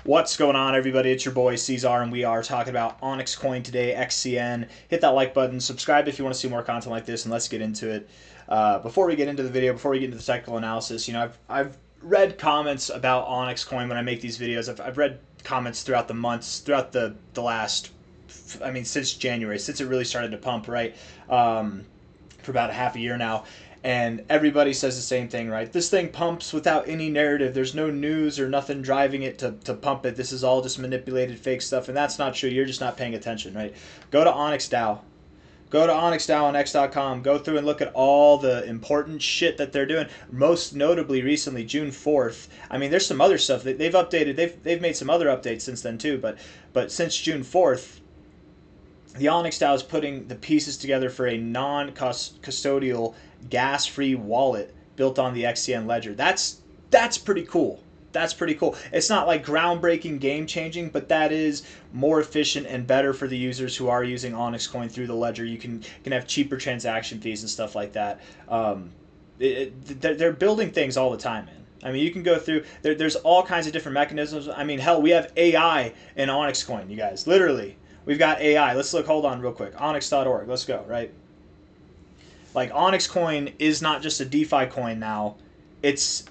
What's going on, everybody? It's your boy C-Zar, and we are talking about OnyxCoin today, XCN. Hit that like button, subscribe if you want to see more content like this, and let's get into it. Before we get into the video, before we get into the technical analysis, I've read comments about OnyxCoin when I make these videos. I've read comments throughout the months, throughout the last, since January, since it really started to pump, right? For about a half a year now. And everybody says the same thing, right? This thing pumps without any narrative. There's no news or nothing driving it to pump it. This is all just manipulated fake stuff. And that's not true. You're just not paying attention, right? Go to OnyxDAO. Go to OnyxDAO on X.com. Go through and look at all the important shit that they're doing. Most notably recently, June 4th. I mean, there's some other stuff that they've updated. They've made some other updates since then too. But since June 4th, the OnyxDAO is putting the pieces together for a non-custodial, gas-free wallet built on the XCN ledger. That's pretty cool. That's pretty cool. It's not like groundbreaking, game-changing, but that is more efficient and better for the users who are using OnyxCoin through the ledger. You can have cheaper transaction fees and stuff like that. They're building things all the time, man. I mean, you can go through, there's all kinds of different mechanisms. I mean, hell, we have AI in OnyxCoin, you guys. Literally. We've got AI. Let's look. Hold on real quick. Onyx.org. Let's go, right? Like, OnyxCoin is not just a DeFi coin now. It's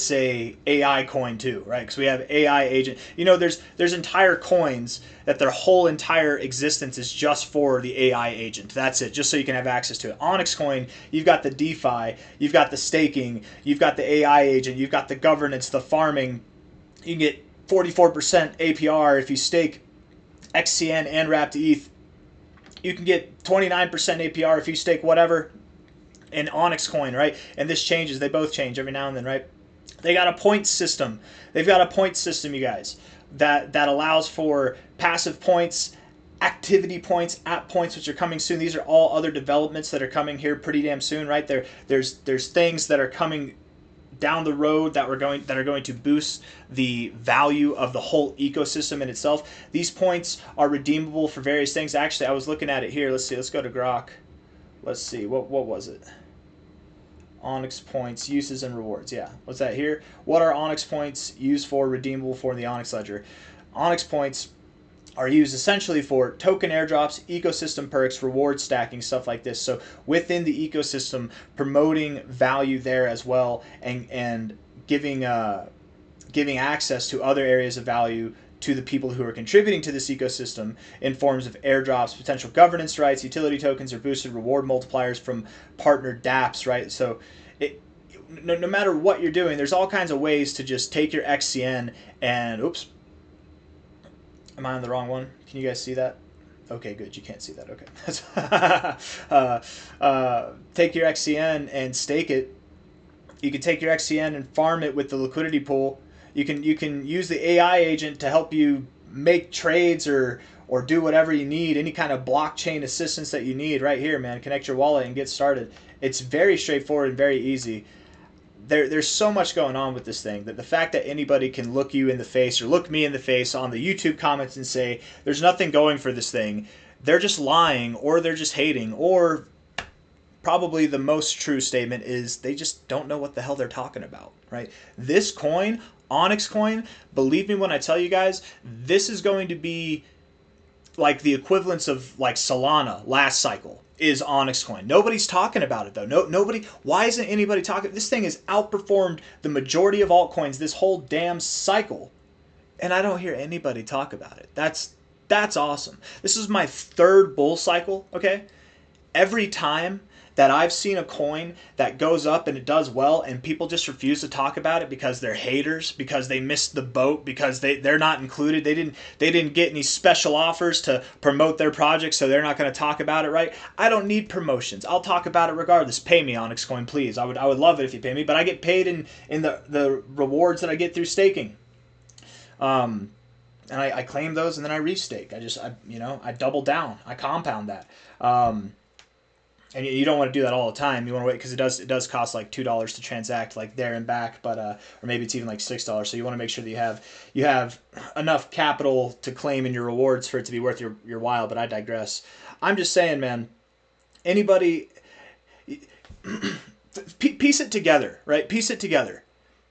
a AI coin too, right? Because we have AI agent. You know, there's entire coins that their whole entire existence is just for the AI agent. That's it, just so you can have access to it. OnyxCoin, you've got the DeFi, you've got the staking, you've got the AI agent, you've got the governance, the farming. You can get 44% APR if you stake XCN and wrapped ETH. You can get 29% APR if you stake whatever in OnyxCoin, right? And this changes. They both change every now and then, right? They got a point system. They've got a point system, you guys, that allows for passive points, activity points, app points, which are coming soon. These are all other developments that are coming here pretty damn soon, right? There's things that are coming down the road that are going to boost the value of the whole ecosystem in itself. These points are redeemable for various things. Actually, I was looking at it here. Let's see. Let's go to Grok. Let's see. What was it? Onyx points, uses and rewards. Yeah. What's that here? What are Onyx points used for, redeemable for in the Onyx ledger? Onyx points are used essentially for token airdrops, ecosystem perks, reward stacking, stuff like this. So within the ecosystem, promoting value there as well, and giving access to other areas of value to the people who are contributing to this ecosystem in forms of airdrops, potential governance rights, utility tokens, or boosted reward multipliers from partnered dApps, right? So no matter what you're doing, there's all kinds of ways to just take your XCN and, oops, am I on the wrong one? Can you guys see that? Okay, good. You can't see that. Okay. Take your XCN and stake it. You can take your XCN and farm it with the liquidity pool. You can use the AI agent to help you make trades or do whatever you need, any kind of blockchain assistance that you need right here, man. Connect your wallet and get started. It's very straightforward and very easy. There's so much going on with this thing that the fact that anybody can look you in the face or look me in the face on the YouTube comments and say there's nothing going for this thing, they're just lying, or they're just hating, or probably the most true statement is they just don't know what the hell they're talking about, right? This coin, OnyxCoin, believe me when I tell you guys, this is going to be like the equivalence of like Solana last cycle is OnyxCoin. Nobody's talking about it though. Nobody. Why isn't anybody talking? This thing has outperformed the majority of altcoins this whole damn cycle, and I don't hear anybody talk about it. That's awesome. This is my third bull cycle. Okay, every time that I've seen a coin that goes up and it does well and people just refuse to talk about it because they're haters, because they missed the boat, because they're not included, they didn't get any special offers to promote their project, so they're not going to talk about it, right? I don't need promotions. I'll talk about it regardless. Pay me, OnyxCoin, please. I would love it if you pay me, but I get paid in the rewards that I get through staking. And I claim those and then I restake. I double down. I compound that. And you don't want to do that all the time. You want to wait because it does cost like $2 to transact, like there and back, but or maybe it's even like $6. So you want to make sure that you have enough capital to claim in your rewards for it to be worth your while. But I digress. I'm just saying, man. Anybody piece it together, right? Piece it together.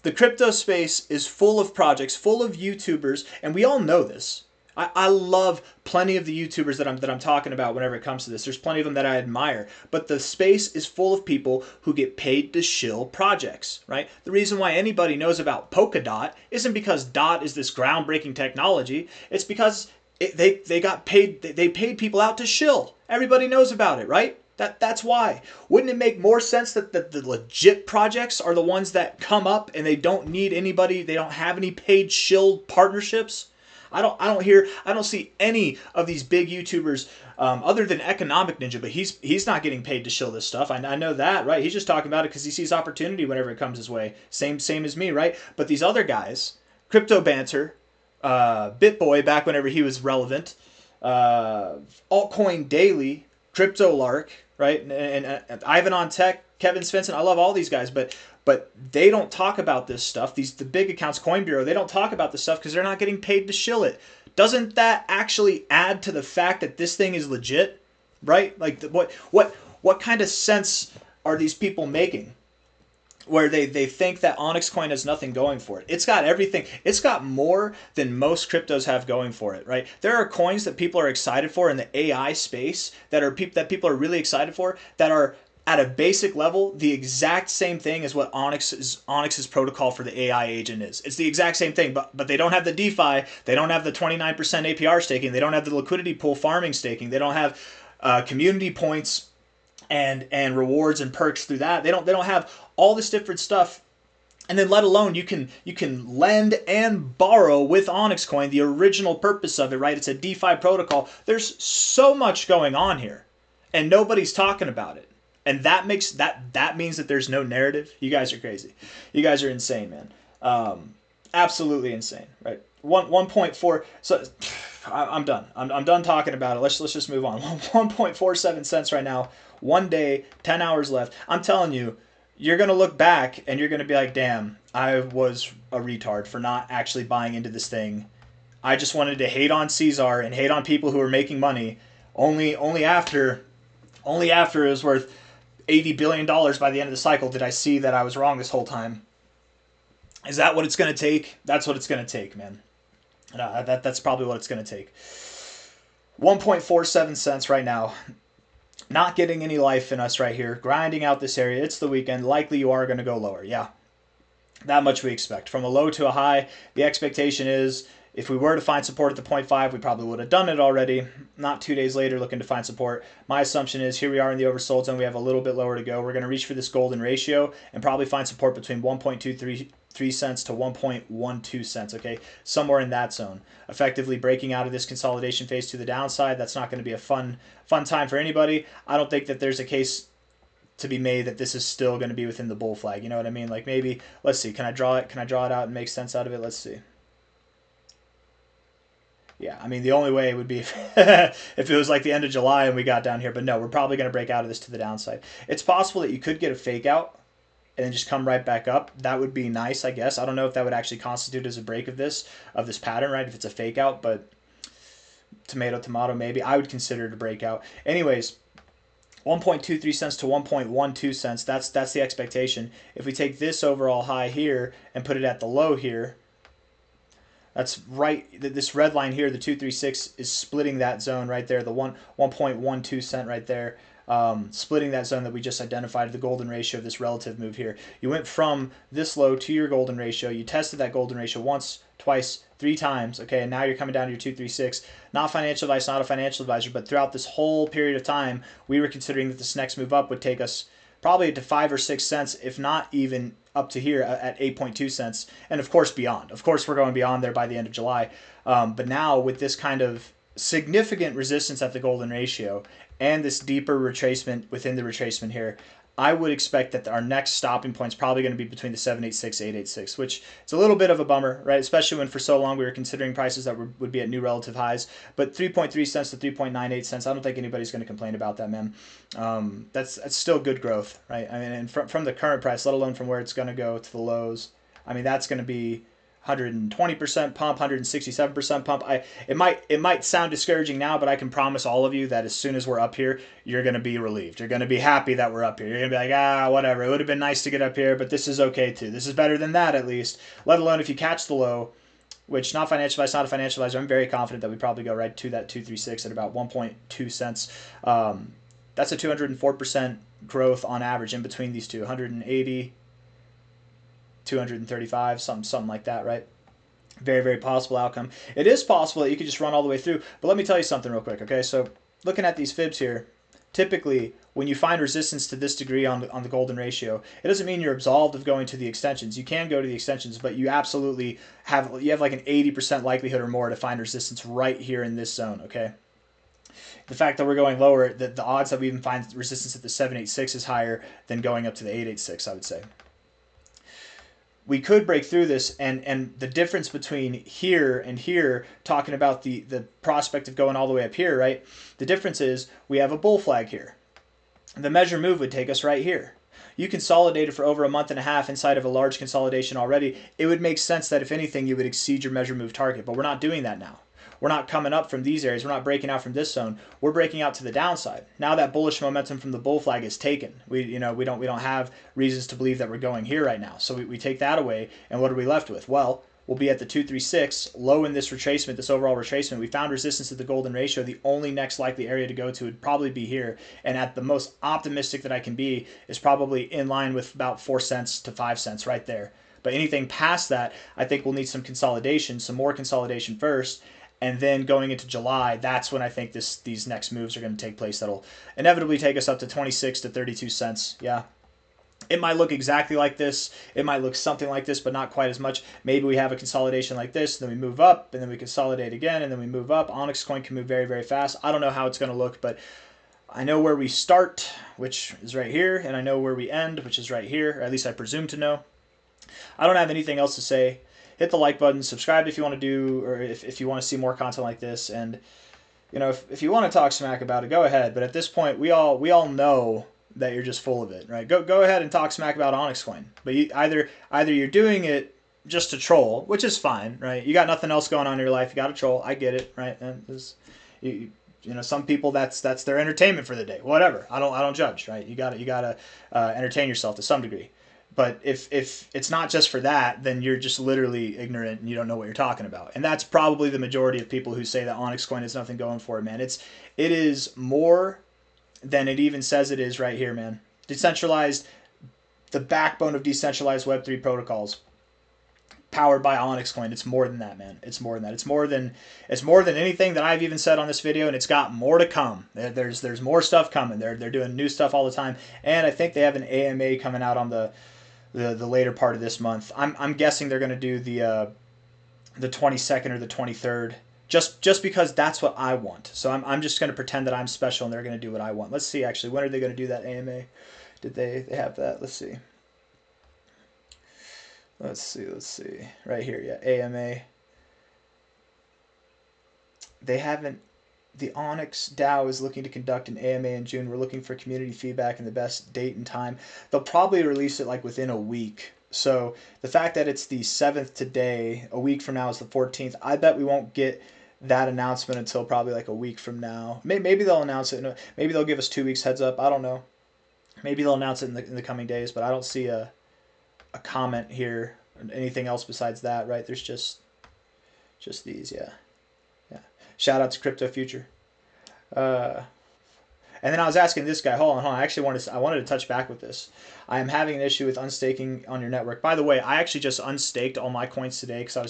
The crypto space is full of projects, full of YouTubers, and we all know this. I love plenty of the YouTubers that I'm talking about whenever it comes to this. There's plenty of them that I admire, but the space is full of people who get paid to shill projects, right? The reason why anybody knows about Polkadot isn't because DOT is this groundbreaking technology. It's because they got paid. They paid people out to shill. Everybody knows about it, right? That's why. Wouldn't it make more sense that the legit projects are the ones that come up and they don't need anybody? They don't have any paid shill partnerships. I don't see any of these big YouTubers other than Economic Ninja, but he's not getting paid to shill this stuff. I know that, right? He's just talking about it because he sees opportunity whenever it comes his way. Same as me, right? But these other guys, Crypto Banter, BitBoy back whenever he was relevant, Altcoin Daily, Crypto Lark, right? And Ivan on Tech, Kevin Svensson. I love all these guys, but they don't talk about this stuff. The big accounts, Coin Bureau, they don't talk about this stuff because they're not getting paid to shill it. Doesn't that actually add to the fact that this thing is legit, right? Like what kind of sense are these people making? Where they think that OnyxCoin has nothing going for it. It's got everything. It's got more than most cryptos have going for it, right? There are coins that people are excited for in the AI space that people are really excited for that are at a basic level the exact same thing as what Onyx's protocol for the AI agent is. It's the exact same thing, but they don't have the DeFi. They don't have the 29% APR staking. They don't have the liquidity pool farming staking. They don't have community points and rewards and perks through that. They don't have all this different stuff. And then let alone you can lend and borrow with OnyxCoin, the original purpose of it, right? It's a DeFi protocol. There's so much going on here and nobody's talking about it. And that means that there's no narrative. You guys are crazy. You guys are insane, man. Absolutely insane, right? 1.4. So I'm done. I'm done talking about it. Let's just move on. 1.47 cents right now. 1 day, 10 hours left. I'm telling you, you're going to look back and you're going to be like, damn, I was a retard for not actually buying into this thing. I just wanted to hate on C-Zar and hate on people who were making money. Only after it was worth $80 billion by the end of the cycle did I see that I was wrong this whole time. Is that what it's going to take? That's what it's going to take, man. That's probably what it's going to take. 1.47 cents right now. Not getting any life in us right here. Grinding out this area. It's the weekend. Likely you are going to go lower. Yeah. That much we expect. From a low to a high, the expectation is if we were to find support at the 0.5, we probably would have done it already. Not 2 days later looking to find support. My assumption is here we are in the oversold zone. We have a little bit lower to go. We're going to reach for this golden ratio and probably find support between 1.23 cents to 1.12 cents, okay? Somewhere in that zone. Effectively breaking out of this consolidation phase to the downside. That's not going to be a fun time for anybody. I don't think that there's a case to be made that this is still going to be within the bull flag. You know what I mean? Like maybe, let's see, can I draw it out and make sense out of it? Let's see. Yeah, I mean, the only way would be if it was like the end of July and we got down here. But no, we're probably going to break out of this to the downside. It's possible that you could get a fake out and then just come right back up. That would be nice, I guess. I don't know if that would actually constitute as a break of this pattern, right? If it's a fake out, but tomato, maybe. I would consider it a breakout. Anyways, 1.23 cents to 1.12 cents. That's the expectation. If we take this overall high here and put it at the low here, that's right. This red line here, the 236, is splitting that zone right there. The 1.12 cent right there, splitting that zone that we just identified, the golden ratio of this relative move here. You went from this low to your golden ratio. You tested that golden ratio once, twice, 3 times. Okay, and now you're coming down to your 236. Not financial advice, not a financial advisor, but throughout this whole period of time, we were considering that this next move up would take us probably to 5 or 6 cents, if not even up to here at 8.2 cents, and of course beyond. Of course, we're going beyond there by the end of July. But now with this kind of significant resistance at the golden ratio and this deeper retracement within the retracement here, I would expect that our next stopping point is probably going to be between the 786 886, which is a little bit of a bummer, right? Especially when for so long we were considering prices that would be at new relative highs. But 3.3 cents to 3.98 cents, I don't think anybody's going to complain about that, man. That's still good growth, right? I mean, and from the current price, let alone from where it's going to go to the lows, I mean, that's going to be 120% pump, 167% pump. It might sound discouraging now, but I can promise all of you that as soon as we're up here, you're going to be relieved. You're going to be happy that we're up here. You're going to be like, whatever. It would have been nice to get up here, but this is okay too. This is better than that at least. Let alone if you catch the low, which not financial advice, not a financial advisor. I'm very confident that we probably go right to that 236 at about 1.2 cents. That's a 204% growth on average in between these two. 180. 235, something like that, right? Very, very possible outcome. It is possible that you could just run all the way through, but let me tell you something real quick, okay? So looking at these fibs here, typically when you find resistance to this degree on the golden ratio, it doesn't mean you're absolved of going to the extensions. You can go to the extensions, but you absolutely have like an 80% likelihood or more to find resistance right here in this zone, okay? The fact that we're going lower, the odds that we even find resistance at the 786 is higher than going up to the 886, I would say. We could break through this, and the difference between here and here, talking about the prospect of going all the way up here, right? The difference is we have a bull flag here. The measure move would take us right here. You consolidated for over a month and a half inside of a large consolidation already. It would make sense that if anything, you would exceed your measure move target, but we're not doing that now. We're not coming up from these areas. We're not breaking out from this zone. We're breaking out to the downside. Now that bullish momentum from the bull flag is taken. We don't have reasons to believe that we're going here right now. So we take that away, and what are we left with? Well, we'll be at the 236, low in this retracement, this overall retracement. We found resistance at the golden ratio. The only next likely area to go to would probably be here. And at the most optimistic that I can be is probably in line with about 4 cents to 5 cents right there. But anything past that, I think we'll need some consolidation, some more consolidation first. And then going into July, that's when I think these next moves are going to take place. That'll inevitably take us up to 26 to 32 cents. Yeah. It might look exactly like this. It might look something like this, but not quite as much. Maybe we have a consolidation like this, then we move up, and then we consolidate again, and then we move up. OnyxCoin can move very, very fast. I don't know how it's going to look, but I know where we start, which is right here, and I know where we end, which is right here, or at least I presume to know. I don't have anything else to say. Hit the like button, subscribe if you want to do, or if you want to see more content like this. And if you want to talk smack about it, go ahead. But at this point, we all know that you're just full of it, right? Go ahead and talk smack about OnyxCoin. But either you're doing it just to troll, which is fine, right? You got nothing else going on in your life, you got to troll. I get it, right? And some people that's their entertainment for the day. Whatever. I don't judge, right? You gotta entertain yourself to some degree. But if it's not just for that, then you're just literally ignorant and you don't know what you're talking about. And that's probably the majority of people who say that OnyxCoin has nothing going for it, man. It is more than it even says it is right here, man. Decentralized, the backbone of decentralized Web3 protocols, powered by OnyxCoin. It's more than that, man. It's more than that. It's more than anything that I've even said on this video, and it's got more to come. There's more stuff coming. They're doing new stuff all the time, and I think they have an AMA coming out on the later part of this month. I'm guessing they're going to do the 22nd or the 23rd, just because that's what I want. So I'm just going to pretend that I'm special and they're going to do what I want. Let's see, actually, when are they going to do that AMA? Did they have that? Let's see. Let's see. Right here, yeah, AMA. They haven't. The Onyx DAO is looking to conduct an AMA in June. We're looking for community feedback and the best date and time. They'll probably release it like within a week. So the fact that it's the 7th today, a week from now is the 14th, I bet we won't get that announcement until probably like a week from now. Maybe they'll announce it. Maybe they'll give us 2 weeks heads up. I don't know. Maybe they'll announce it in the coming days, but I don't see a comment here. Anything else besides that, right? There's just these, yeah. Shout out to Crypto Future. And then I was asking this guy, hold on. I wanted to touch back with this. I am having an issue with unstaking on your network. By the way, I actually just unstaked all my coins today because I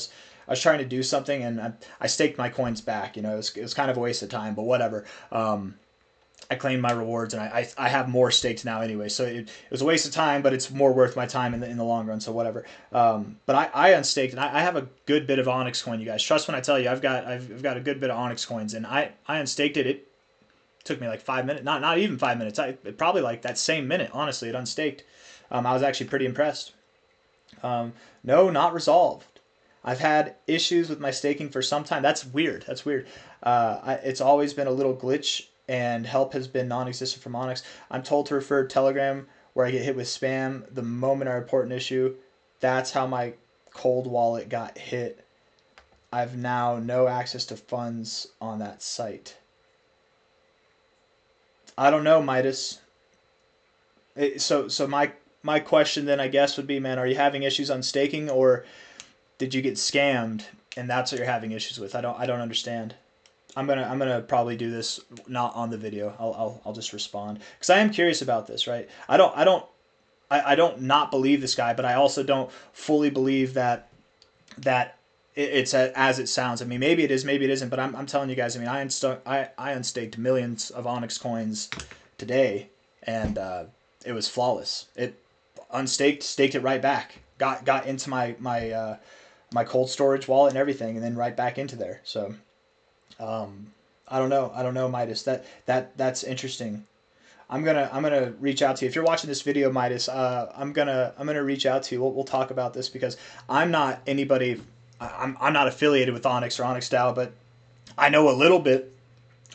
was trying to do something and I staked my coins back. It was kind of a waste of time, but whatever. I claimed my rewards and I have more staked now anyway. So it was a waste of time, but it's more worth my time in the long run. So whatever. But I unstaked and I have a good bit of OnyxCoin, you guys. Trust when I tell you, I've got a good bit of OnyxCoins, and I unstaked it. It took me like 5 minutes, not even 5 minutes. Probably like that same minute, honestly, it unstaked. I was actually pretty impressed. No, not resolved. I've had issues with my staking for some time. That's weird. It's always been a little glitch, and help has been non-existent from Onyx. I'm told to refer to Telegram where I get hit with spam the moment I report an issue. That's how my cold wallet got hit. I've now no access to funds on that site. I don't know, Midas. So my question then, I guess, would be, man, are you having issues on staking, or did you get scammed and that's what you're having issues with? I don't understand. I'm gonna probably do this not on the video. I'll just respond because I am curious about this. Right? I don't not believe this guy, but I also don't fully believe that it's as it sounds. I mean, maybe it is, maybe it isn't. But I'm telling you guys. I mean, I unstaked millions of Onyx coins today, and it was flawless. It staked it right back. Got into my cold storage wallet and everything, and then right back into there. So I don't know, Midas. That's interesting. I'm gonna reach out to you if you're watching this video, Midas. I'm gonna reach out to you. We'll talk about this because I'm not anybody. I'm not affiliated with Onyx or Onyx DAO, but I know a little bit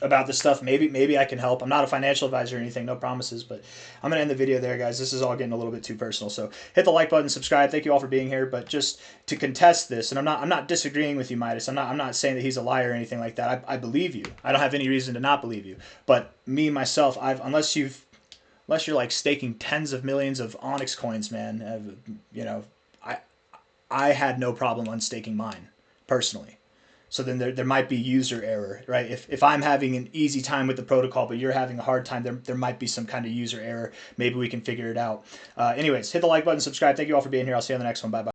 about this stuff. Maybe I can help. I'm not a financial advisor or anything, no promises, but I'm gonna end the video there, guys. This is all getting a little bit too personal. So hit the like button, subscribe. Thank you all for being here. But just to contest this, and I'm not disagreeing with you, Midas. I'm not saying that he's a liar or anything like that. I believe you. I don't have any reason to not believe you. But me myself, unless you're like staking tens of millions of Onyx coins, man, I had no problem unstaking mine personally. So then there might be user error, right? If I'm having an easy time with the protocol, but you're having a hard time, there might be some kind of user error. Maybe we can figure it out. Anyways, hit the like button, subscribe. Thank you all for being here. I'll see you on the next one. Bye-bye.